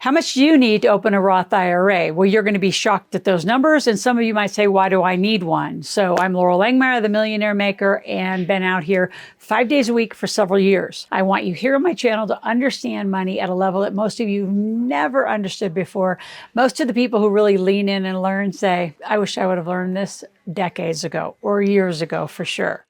How much do you need to open a Roth IRA? Well, you're going to be shocked at those numbers. And some of you might say, why do I need one? So I'm Loral Langemeier, the Millionaire Maker, and been out here 5 days a week for several years. I want you here on my channel to understand money at a level that most of you never understood before. Most of the people who really lean in and learn say, I wish I would have learned this decades ago or years ago for sure.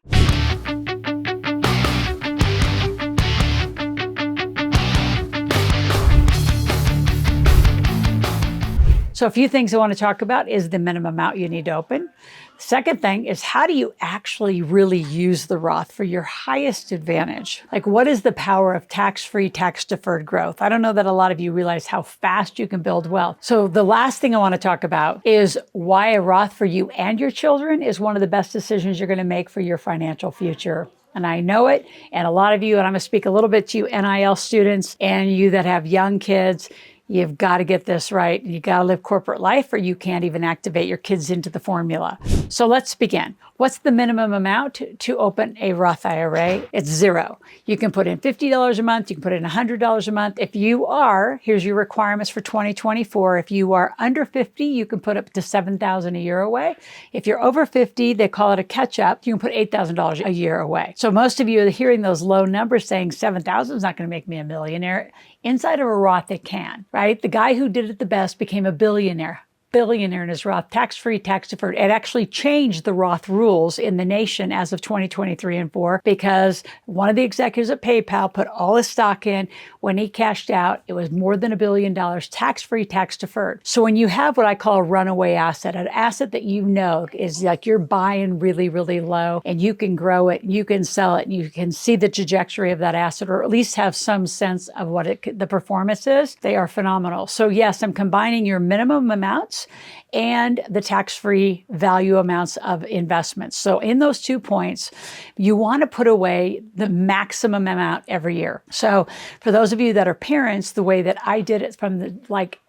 So a few things I want to talk about is the minimum amount you need to open. Second thing is, how do you actually really use the Roth for your highest advantage? Like, what is the power of tax-free, tax-deferred growth? I don't know that a lot of you realize how fast you can build wealth. So the last thing I want to talk about is why a Roth for you and your children is one of the best decisions you're going to make for your financial future. And I know it. And a lot of you, and I'm going to speak a little bit to you NIL students and you that have young kids, you've got to get this right. You got to live corporate life or you can't even activate your kids into the formula. So let's begin. What's the minimum amount to open a Roth IRA? It's $0. You can put in $50 a month. You can put in $100 a month. If you are, here's your requirements for 2024. If you are under 50, you can put up to $7,000 a year away. If you're over 50, they call it a catch-up. You can put $8,000 a year away. So most of you are hearing those low numbers saying $7,000 is not going to make me a millionaire. Inside of a Roth, it can, right? The guy who did it the best became a billionaire in his Roth, tax-free, tax-deferred. It actually changed the Roth rules in the nation as of 2023 and 4 because one of the executives at PayPal put all his stock in. When he cashed out, it was more than $1 billion, tax-free, tax-deferred. So when you have what I call a runaway asset, an asset that you know is like you're buying really, really low and you can grow it, you can sell it, and you can see the trajectory of that asset or at least have some sense of what the performance is, they are phenomenal. So yes, I'm combining your minimum amounts and the tax-free value amounts of investments. So in those 2 points, you want to put away the maximum amount every year. So for those of you that are parents, the way that I did it from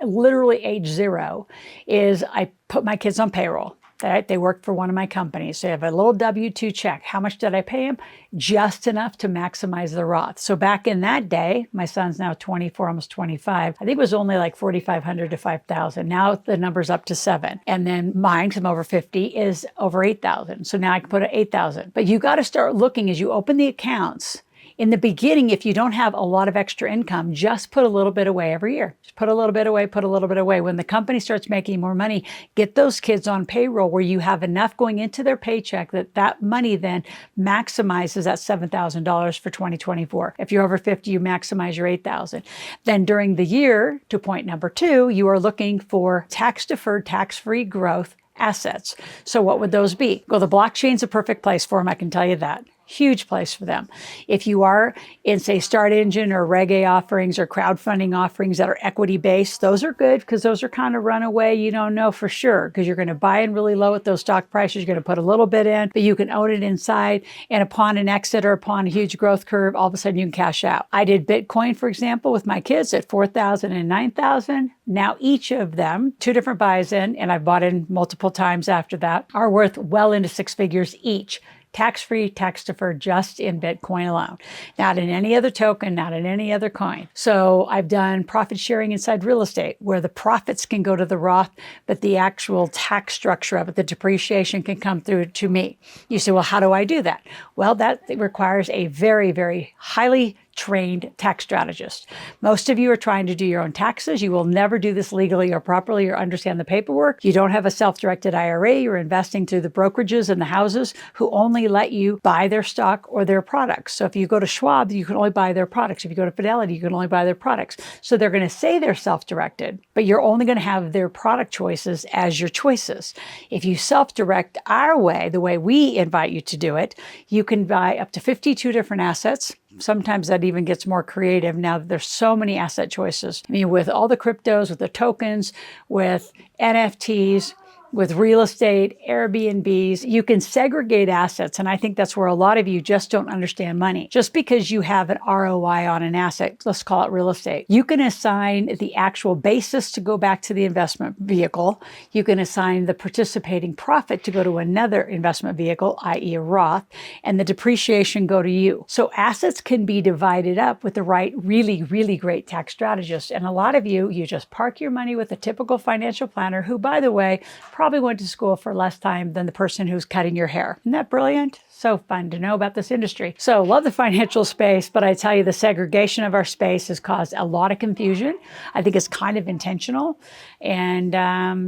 literally age 0 is I put my kids on payroll. Right? They worked for one of my companies. So you have a little W-2 check. How much did I pay them? Just enough to maximize the Roth. So back in that day, my son's now 24, almost 25. I think it was only like $4,500 to $5,000. Now the number's up to $7,000. And then mine, because I'm over 50, is over $8,000. So now I can put it $8,000. But you got to start looking as you open the accounts. In the beginning, if you don't have a lot of extra income, just put a little bit away every year. Just put a little bit away, put a little bit away. When the company starts making more money, get those kids on payroll where you have enough going into their paycheck that money then maximizes that $7,000 for 2024. If you're over 50, you maximize your $8,000. Then during the year, to point number 2, you are looking for tax-deferred, tax-free growth assets. So what would those be? Well, the blockchain's a perfect place for them, I can tell you that. Huge place for them. If you are in, say, Start Engine or Reg A offerings or crowdfunding offerings that are equity-based, those are good because those are kind of runaway. You don't know for sure because you're going to buy in really low at those stock prices. You're going to put a little bit in, but you can own it inside. And upon an exit or upon a huge growth curve, all of a sudden you can cash out. I did Bitcoin, for example, with my kids at $4,000 and $9,000. Now each of them, 2 different buys in, and I've bought in multiple times after that, are worth well into 6 figures each. Tax-free, tax-deferred, just in Bitcoin alone. Not in any other token, not in any other coin. So I've done profit sharing inside real estate where the profits can go to the Roth, but the actual tax structure of it, the depreciation can come through to me. You say, well, how do I do that? Well, that requires a very, very highly trained tax strategist. Most of you are trying to do your own taxes. You will never do this legally or properly or understand the paperwork. You don't have a self-directed IRA. You're investing through the brokerages and the houses who only let you buy their stock or their products. So if you go to Schwab, you can only buy their products. If you go to Fidelity, you can only buy their products. So they're going to say they're self-directed, but you're only going to have their product choices as your choices. If you self-direct our way, the way we invite you to do it, you can buy up to 52 different assets. Sometimes that even gets more creative now that there's so many asset choices. I mean, with all the cryptos, with the tokens, with NFTs, with real estate, Airbnbs, you can segregate assets. And I think that's where a lot of you just don't understand money. Just because you have an ROI on an asset, let's call it real estate, you can assign the actual basis to go back to the investment vehicle. You can assign the participating profit to go to another investment vehicle, i.e. a Roth, and the depreciation go to you. So assets can be divided up with the right, really, really great tax strategist. And a lot of you just park your money with a typical financial planner who, by the way, probably went to school for less time than the person who's cutting your hair. Isn't that brilliant? So fun to know about this industry. So love the financial space, but I tell you, the segregation of our space has caused a lot of confusion. I think it's kind of intentional. And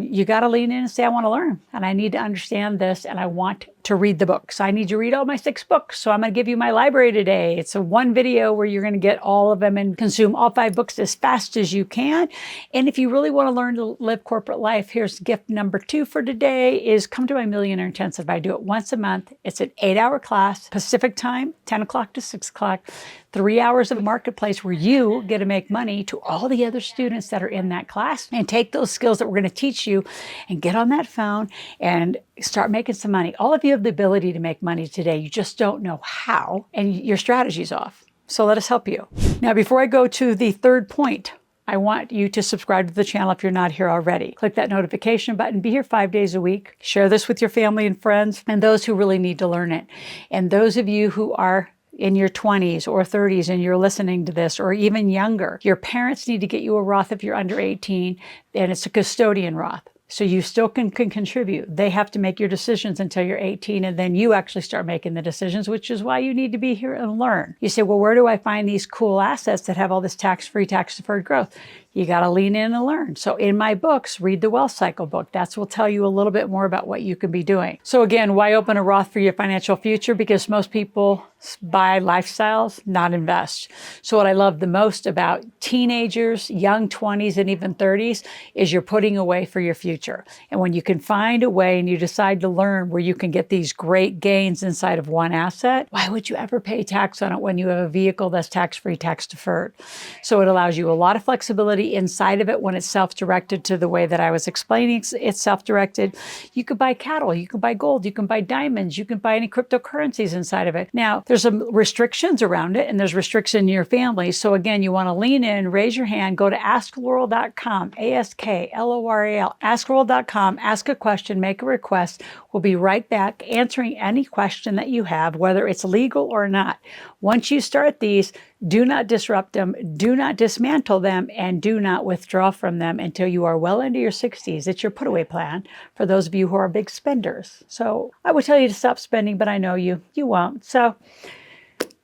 you got to lean in and say, I want to learn and I need to understand this and I want to read the books. I need to read all my 6 books. So I'm going to give you my library today. It's a one video where you're going to get all of them and consume all 5 books as fast as you can. And if you really want to learn to live corporate life, here's gift number 2 for today is come to my Millionaire Intensive. I do it once a month. It's an 8-hour class, Pacific time, 10 o'clock to 6 o'clock, 3 hours of marketplace where you get to make money to all the other students that are in that class and take those skills that we're going to teach you and get on that phone and start making some money. All of you have the ability to make money today. You just don't know how and your strategy's off. So let us help you. Now, before I go to the third point, I want you to subscribe to the channel if you're not here already. Click that notification button. Be here 5 days a week. Share this with your family and friends and those who really need to learn it. And those of you who are in your 20s or 30s and you're listening to this, or even younger, your parents need to get you a Roth if you're under 18, and it's a custodian Roth. So you still can contribute. They have to make your decisions until you're 18, and then you actually start making the decisions, which is why you need to be here and learn. You say, well, where do I find these cool assets that have all this tax-free, tax-deferred growth? You got to lean in and learn. So in my books, read the Wealth Cycle book. That will tell you a little bit more about what you can be doing. So again, why open a Roth for your financial future? Because most people buy lifestyles, not invest. So what I love the most about teenagers, young 20s and even 30s is you're putting away for your future. And when you can find a way and you decide to learn where you can get these great gains inside of one asset, why would you ever pay tax on it when you have a vehicle that's tax-free, tax-deferred? So it allows you a lot of flexibility inside of it when it's self-directed to the way that I was explaining. It's self-directed. You could buy cattle, you can buy gold, you can buy diamonds, you can buy any cryptocurrencies inside of it. Now, there's some restrictions around it and there's restrictions in your family. So again, you want to lean in, raise your hand, go to askloral.com, ASKLORAL, askloral.com, ask a question, make a request. We'll be right back answering any question that you have, whether it's legal or not. Once you start these, do not disrupt them, do not dismantle them, and do not withdraw from them until you are well into your 60s. It's your put-away plan for those of you who are big spenders. So I would tell you to stop spending, but I know you won't. So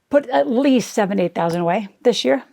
put at least $7,000 to $8,000 away this year.